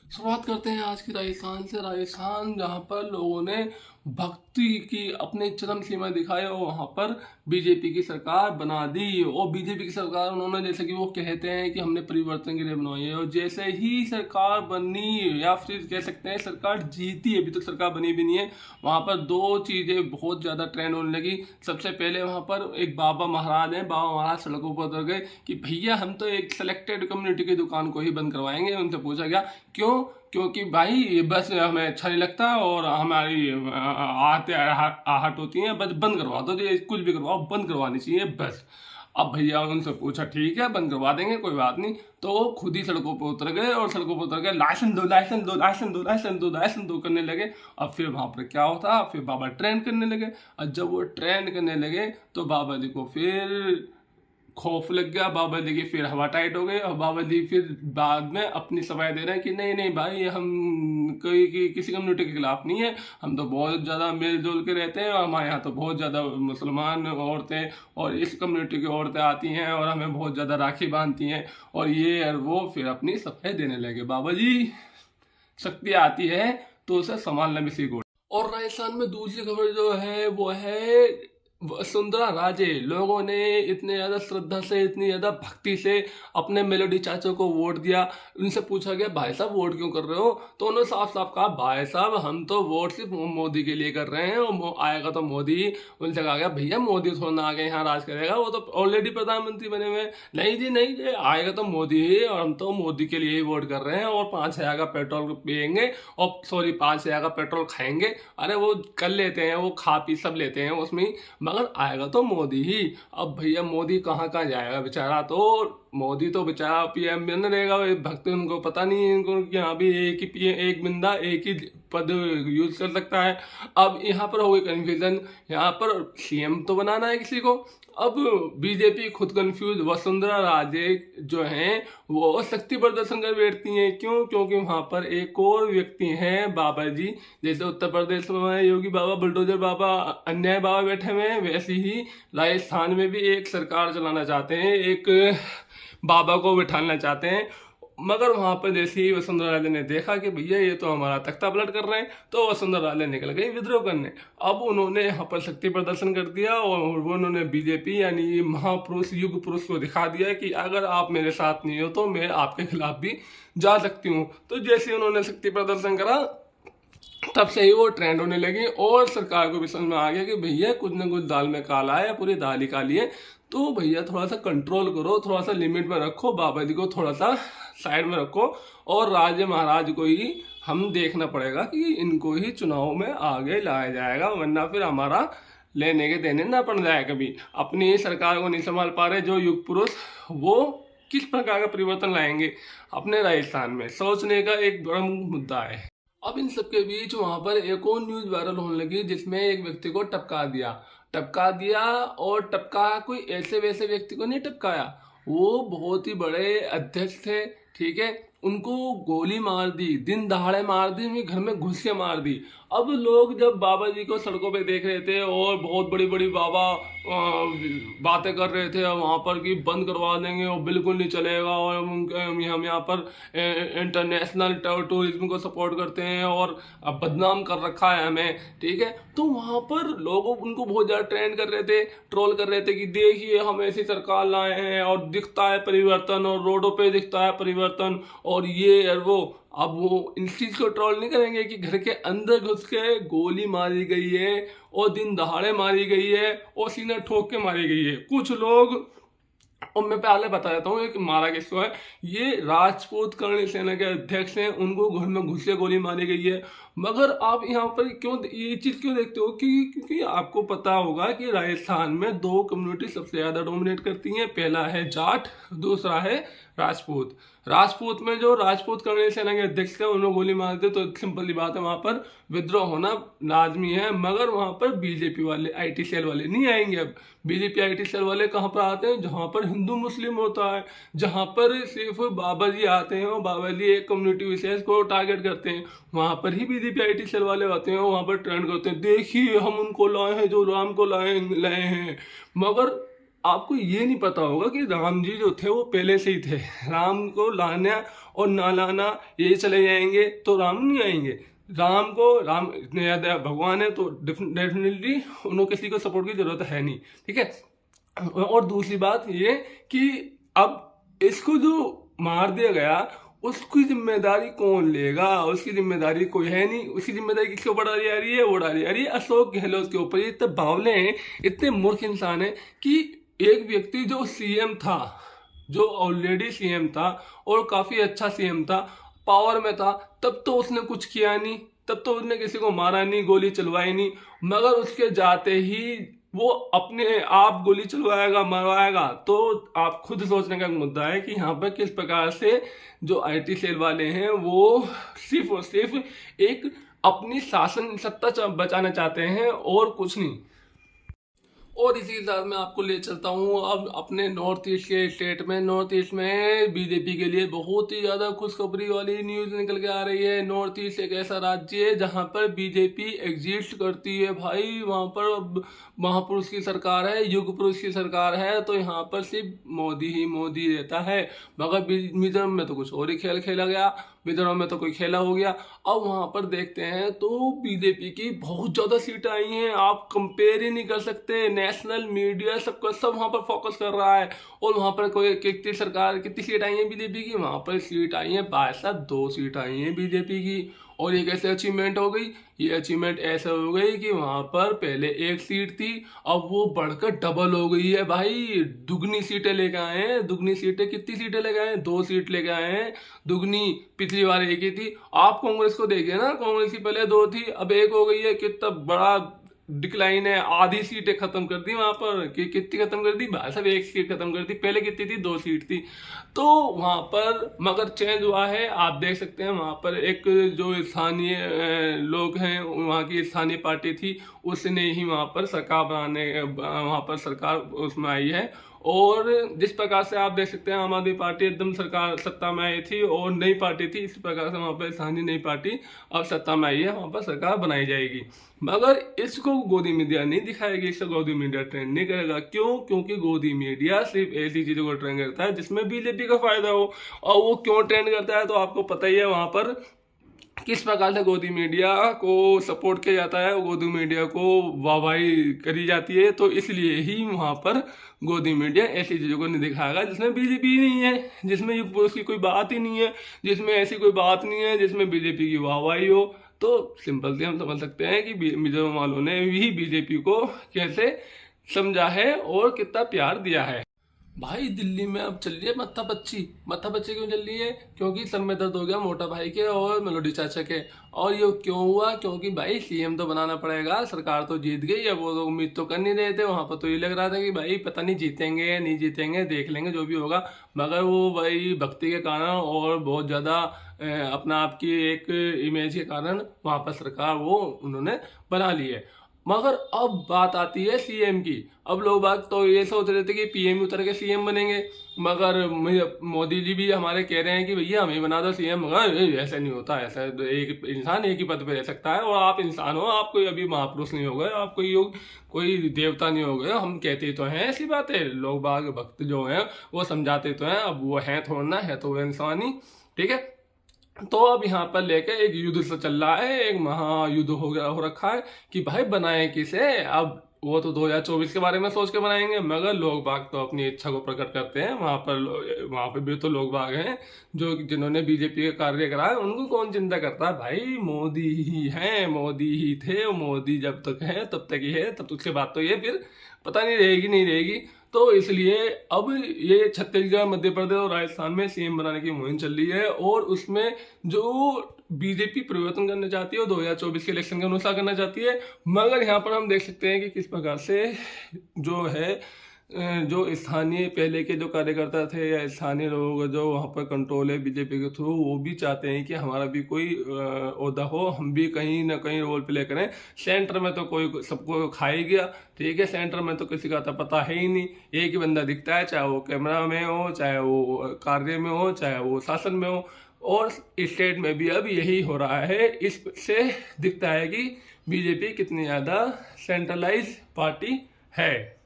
शुरुआत करते हैं आज की राजस्थान से। राजस्थान जहाँ पर लोगों ने भक्ति की अपनी चरम सीमा दिखाई और वहाँ पर बीजेपी की सरकार बना दी। और बीजेपी की सरकार उन्होंने, जैसे कि वो कहते हैं कि हमने परिवर्तन के लिए बनवाई है, और जैसे ही सरकार बनी या फिर कह सकते हैं सरकार जीती, अभी तक सरकार बनी भी नहीं है, वहाँ पर दो चीज़ें बहुत ज़्यादा ट्रेंड होने लगी। सबसे पहले वहाँ पर एक बाबा महाराज हैं, बाबा महाराज सड़कों पर उतर गए कि भैया हम तो एक सेलेक्टेड कम्युनिटी की दुकान को ही बंद करवाएंगे। उनसे पूछा गया क्यों? क्योंकि भाई ये बस हमें अच्छा नहीं लगता और हमारी आहट होती है, बस बंद करवा दो, ये कुछ भी करवाओ बंद करवानी चाहिए बस। अब भैया उनसे पूछा ठीक है बंद करवा देंगे कोई बात नहीं, तो वो खुद ही सड़कों पर उतर गए और सड़कों पर उतर गए लाइसेंस दो लाइसेंस दो लाइसेंस दो लाइसेंस दो लाइसेंस दो करने लगे। अब फिर वहाँ पर क्या होता, फिर बाबा ट्रेंड करने लगे। और जब वो ट्रेंड करने लगे तो बाबा जी को फिर खौफ लग गया, बाबा जी की फिर हवा टाइट हो गई और बाबा जी फिर बाद में अपनी सफाई दे रहे हैं कि नहीं नहीं भाई हम किसी कम्युनिटी के खिलाफ नहीं है, हम तो बहुत ज़्यादा मिलजुल के रहते हैं और हमारे यहाँ तो बहुत ज़्यादा मुसलमान औरतें और इस कम्युनिटी की औरतें आती हैं और हमें बहुत ज़्यादा राखी बांधती हैं और ये और वो। फिर अपनी सफाई देने लगे। बाबा जी शक्ति आती है तो उसे संभालना भी सीखो। और राजस्थान में दूसरी खबर जो है वो है वसुंधरा राजे। लोगों ने इतने ज़्यादा श्रद्धा से, इतनी ज़्यादा भक्ति से अपने मेलोडी चाचा को वोट दिया। उनसे पूछा गया भाई साहब वोट क्यों कर रहे हो, तो उन्होंने साफ साफ कहा भाई साहब हम तो वोट सिर्फ मोदी के लिए कर रहे हैं और आएगा तो मोदी ही। उनसे कहा गया भैया मोदी थोड़ा ना आगे यहाँ राज करेगा, वो तो ऑलरेडी प्रधानमंत्री बने हुए हैं। नहीं जी नहीं जी, आएगा तो मोदी ही और हम तो मोदी के लिए ही वोट कर रहे हैं और 5,000 का पेट्रोल पियेंगे और सॉरी 5,000 का पेट्रोल खाएंगे। अरे वो कर लेते हैं, वो खा पी सब लेते हैं उसमें, मगर आएगा तो मोदी ही। अब भैया मोदी कहाँ कहाँ जाएगा बेचारा, तो मोदी तो बेचारा पीएम बन रहेगा। भक्त उनको पता नहीं है इनको कि यहाँ भी एक ही पीएम, एक बंदा एक ही पद यूज कर सकता है। अब यहाँ पर हो गई कन्फ्यूजन, यहाँ पर सीएम तो बनाना है किसी को। अब बीजेपी खुद कंफ्यूज, वसुंधरा राजे जो हैं वो शक्ति प्रदर्शन कर बैठती हैं। क्यों? क्योंकि वहाँ पर एक और व्यक्ति हैं बाबा जी। जैसे उत्तर प्रदेश में योगी बाबा, बुलडोजर बाबा, अन्याय बाबा बैठे हुए हैं, वैसे ही राजस्थान में भी एक सरकार चलाना चाहते हैं, एक बाबा को बिठाना चाहते हैं। मगर वहाँ पर जैसे ही वसुंधरा राजे ने देखा कि भैया ये तो हमारा तख्ता पलट कर रहे हैं, तो वसुंधरा राजे निकल गई विद्रोह करने। अब उन्होंने यहाँ पर शक्ति प्रदर्शन कर दिया और वो उन्होंने बीजेपी यानी महापुरुष युग पुरुष को दिखा दिया कि अगर आप मेरे साथ नहीं हो तो मैं आपके खिलाफ भी जा सकती हूँ। तो जैसे उन्होंने शक्ति प्रदर्शन करा तब से ही वो ट्रेंड होने लगी और सरकार को भी समझ में आ गया कि भैया कुछ ना कुछ दाल में काला है, पूरी दाल ही काली है, तो भैया थोड़ा सा कंट्रोल करो, थोड़ा सा लिमिट में रखो, बाबा जी को थोड़ा सा साइड में रखो और राजे महाराज को ही हम देखना पड़ेगा कि इनको ही चुनाव में आगे लाया जाएगा, वरना फिर हमारा लेने के देने ना पड़ जाए। कभी अपनी सरकार को नहीं संभाल पा रहे जो युग पुरुष, वो किस प्रकार का परिवर्तन लाएंगे अपने राजस्थान में, सोचने का एक बड़ा मुद्दा है। अब इन सबके बीच वहां पर एक और न्यूज वायरल होने लगी जिसमें एक व्यक्ति को टपका दिया और टपका कोई ऐसे वैसे व्यक्ति को नहीं टपकाया, वो बहुत ही बड़े अध्यक्ष थे, ठीक है, उनको गोली मार दी, दिन दहाड़े मार दी, उनके घर में घुस के मार दी। अब लोग जब बाबा जी को सड़कों पे देख रहे थे और बहुत बड़ी बड़ी बाबा बातें कर रहे थे वहाँ पर कि बंद करवा देंगे और बिल्कुल नहीं चलेगा और हम यहाँ पर इंटरनेशनल टूरिज्म को सपोर्ट करते हैं और बदनाम कर रखा है हमें, ठीक है, तो वहाँ पर लोग उनको बहुत ज़्यादा ट्रेंड कर रहे थे, ट्रोल कर रहे थे कि देखिए हम ऐसी सरकार लाए हैं और दिखता है परिवर्तन और रोडों पे दिखता है परिवर्तन और ये और वो। अब वो इस चीज को ट्रोल नहीं करेंगे कि घर के अंदर घुस के गोली मारी गई है और दिन दहाड़े मारी गई है और सीना ठोक के मारी गई है कुछ लोग। और मैं पहले बता देता हूँ एक मारा किसको है, ये राजपूत कर्ण सेना के अध्यक्ष हैं, उनको घर में घुस के गोली मारी गई है। मगर आप यहाँ पर क्यों ये चीज़ क्यों देखते हो कि क्योंकि आपको पता होगा कि राजस्थान में दो कम्युनिटी सबसे ज़्यादा डोमिनेट करती हैं, पहला है जाट, दूसरा है राजपूत। राजपूत में जो राजपूत कर्ण सेना के अध्यक्ष थे उन्होंने गोली मार दी, तो सिंपल सी बात है वहाँ पर विद्रोह होना लाजमी है। मगर वहाँ पर बीजेपी वाले आईटी सेल वाले नहीं आएंगे। अब बीजेपी आईटी सेल वाले कहाँ पर आते हैं, जहाँ पर हिंदू मुस्लिम होता है, जहाँ पर सिर्फ बाबा जी आते हैं और बाबा जी एक कम्युनिटी विशेष को टारगेट करते हैं, वहाँ पर ही बीजेपी आईटी सेल वाले आते हैं, वहाँ पर ट्रेंड करते हैं, देखिए हम उनको लाए हैं जो राम को लाए हैं। मगर आपको ये नहीं पता होगा कि राम जी जो थे वो पहले से ही थे। राम को लाना और ना लाना ये चले जाएंगे तो राम नहीं आएंगे। राम इतने ज़्यादा भगवान है तो डेफिनेटली उनको किसी को सपोर्ट की जरूरत है नहीं, ठीक है। और दूसरी बात ये कि अब इसको जो मार दिया गया उसकी जिम्मेदारी कौन लेगा? उसकी जिम्मेदारी कोई है नहीं। उसकी जिम्मेदारी किसके ऊपर डाली जा रही है? वो डाली जा रही है अशोक गहलोत के ऊपर। ये इतने बावले हैं, इतने मूर्ख इंसान है कि एक व्यक्ति जो सीएम था, जो ऑलरेडी सीएम था और काफी अच्छा सीएम था, पावर में था, तब तो उसने कुछ किया नहीं, तब तो उसने किसी को मारा नहीं, गोली चलवाई नहीं। मगर उसके जाते ही वो अपने आप गोली चलवाएगा, मरवाएगा। तो आप खुद सोचने का मुद्दा है कि यहाँ पर किस प्रकार से जो आईटी सेल वाले हैं वो सिर्फ और सिर्फ एक अपनी शासन सत्ता बचाना चाहते हैं और कुछ नहीं। और इसी के साथ मैं आपको ले चलता हूँ अब अपने नॉर्थ ईस्ट के स्टेट में। नॉर्थ ईस्ट में बीजेपी के लिए बहुत ही ज़्यादा खुशखबरी वाली न्यूज़ निकल के आ रही है। नॉर्थ ईस्ट एक ऐसा राज्य है जहाँ पर बीजेपी एग्जिस्ट करती है भाई। वहाँ पर अब महापुरुष की सरकार है, युग पुरुष की सरकार है, तो यहाँ पर सिर्फ मोदी ही मोदी रहता है। मगर मिजोरम में तो कुछ और ही खेल खेला गया, मिजोरम में तो कोई खेला हो गया। अब वहाँ पर देखते हैं तो बीजेपी की बहुत ज़्यादा सीटें आई हैं, आप कंपेयर ही नहीं कर सकते। नेशनल मीडिया सबका सब वहाँ पर फोकस कर रहा है। और वहाँ पर कोई कितनी सीट आई है बीजेपी की? वहाँ पर सीट आई है 2 सीट आई हैं बीजेपी की। और ये कैसे अचीवमेंट हो गई? ये अचीवमेंट ऐसे हो गई कि वहाँ पर पहले 1 सीट थी, अब वो बढ़कर डबल हो गई है भाई। दुगनी सीटें लेके आए हैं। दुगनी सीटें कितनी सीटें लेके आए हैं? 2 सीट लेके आए हैं दुगनी। पिछली बार 1 ही थी। आप कांग्रेस को देखिए ना, कांग्रेस की पहले 2 थी, अब 1 हो गई है। कितना बड़ा डिक्लाइन है। आधी सीटें खत्म कर दी वहां पर। कि कितनी खत्म कर दी भाई साहब? 1 सीट खत्म कर दी। पहले कितनी थी? 2 सीट थी। तो वहां पर मगर चेंज हुआ है। आप देख सकते हैं वहां पर एक जो स्थानीय लोग हैं, वहां की स्थानीय पार्टी थी, उसने ही वहां पर सरकार उसमें आई है। और जिस प्रकार से आप देख सकते हैं आम आदमी पार्टी एकदम सरकार सत्ता में आई थी और नई पार्टी थी, इस प्रकार से वहां पर स्थानीय नई पार्टी अब सत्ता में आई है, वहां पर सरकार बनाई जाएगी। मगर इसको गोदी मीडिया नहीं दिखाएगी, इसको गोदी मीडिया ट्रेंड नहीं करेगा। क्यों? क्योंकि गोदी मीडिया सिर्फ ऐसी चीजों को ट्रेंड करता है जिसमें बीजेपी का फायदा हो। और वो क्यों ट्रेंड करता है तो आपको पता ही है वहां पर किस प्रकार से गोदी मीडिया को सपोर्ट किया जाता है, गोदी मीडिया को वाहवाही करी जाती है। तो इसलिए ही वहां पर गोदी मीडिया ऐसी चीजों को नहीं दिखाएगा जिसमें बीजेपी नहीं है, जिसमें युग पुरुष की कोई बात ही नहीं है, जिसमें ऐसी कोई बात नहीं है जिसमें बीजेपी की वाहवाही हो। तो सिंपल से हम समझ सकते हैं कि मिजोरम वालों ने भी बीजेपी को कैसे समझा है और कितना प्यार दिया है। भाई दिल्ली में अब चल रही है मत्था बच्ची क्यों चल रही है? क्योंकि सर में दर्द हो गया मोटा भाई के और मेलोडी चाचा के। और ये क्यों हुआ? क्योंकि भाई सीएम तो बनाना पड़ेगा, सरकार तो जीत गई है। वो तो उम्मीद तो कर नहीं रहे थे, वहां पर तो ये लग रहा था कि भाई पता नहीं जीतेंगे या नहीं जीतेंगे, देख लेंगे जो भी होगा। मगर वो भाई भक्ति के कारण और बहुत ज्यादा अपना आपकी एक इमेज के कारण वहां पर सरकार वो उन्होंने बना ली है। मगर अब बात आती है सीएम की। अब लोग बात तो ये सोच रहे थे कि पीएम उतर के सीएम बनेंगे, मगर मोदी जी भी हमारे कह रहे हैं कि भैया हमें बना दो सीएम। मगर ऐसा नहीं होता। ऐसा एक इंसान एक ही पद पे रह सकता है। और आप इंसान हो, आप कोई अभी महापुरुष नहीं हो गए, आप कोई देवता नहीं हो गए। हम कहते तो हैं ऐसी बातें, लोग बाग भक्त जो हैं वो समझाते तो हैं। अब वो हैं थोड़ा है तो वो इंसान ही, ठीक है। तो अब यहाँ पर लेके एक युद्ध से चल रहा है, एक महायुद्ध हो रखा है कि भाई बनाए किसे। अब वो तो 2024 के बारे में सोच के बनाएंगे, मगर लोग बाग तो अपनी इच्छा को प्रकट करते हैं। वहां पर भी तो लोग बाग हैं जो जिन्होंने बीजेपी का कार्य करा है, उनको कौन चिंता करता है? भाई मोदी ही है, मोदी ही थे। मोदी जब तक है तब तक ही है, तब तक के बाद तो ये फिर पता नहीं रहेगी नहीं रहेगी। तो इसलिए अब ये छत्तीसगढ़, मध्य प्रदेश और राजस्थान में सीएम बनाने की मुहिम चल रही है। और उसमें जो बीजेपी परिवर्तन करना चाहती है वो 2024 के इलेक्शन के अनुसार करना चाहती है। मगर यहाँ पर हम देख सकते हैं कि किस प्रकार से जो है जो स्थानीय पहले के जो कार्यकर्ता थे या स्थानीय लोग जो वहाँ पर कंट्रोल है बीजेपी के थ्रू, वो भी चाहते हैं कि हमारा भी कोई ओहदा हो, हम भी कहीं ना कहीं रोल प्ले करें। सेंटर में तो कोई सबको खा ही गया, ठीक है। सेंटर में तो किसी का तो पता है ही नहीं, एक ही बंदा दिखता है, चाहे वो कैमरा में हो, चाहे वो कार्य में हो, चाहे वो शासन में हो। और स्टेट में भी अब यही हो रहा है। इससे दिखता है कि बीजेपी कितनी ज़्यादा सेंट्रलाइज पार्टी है।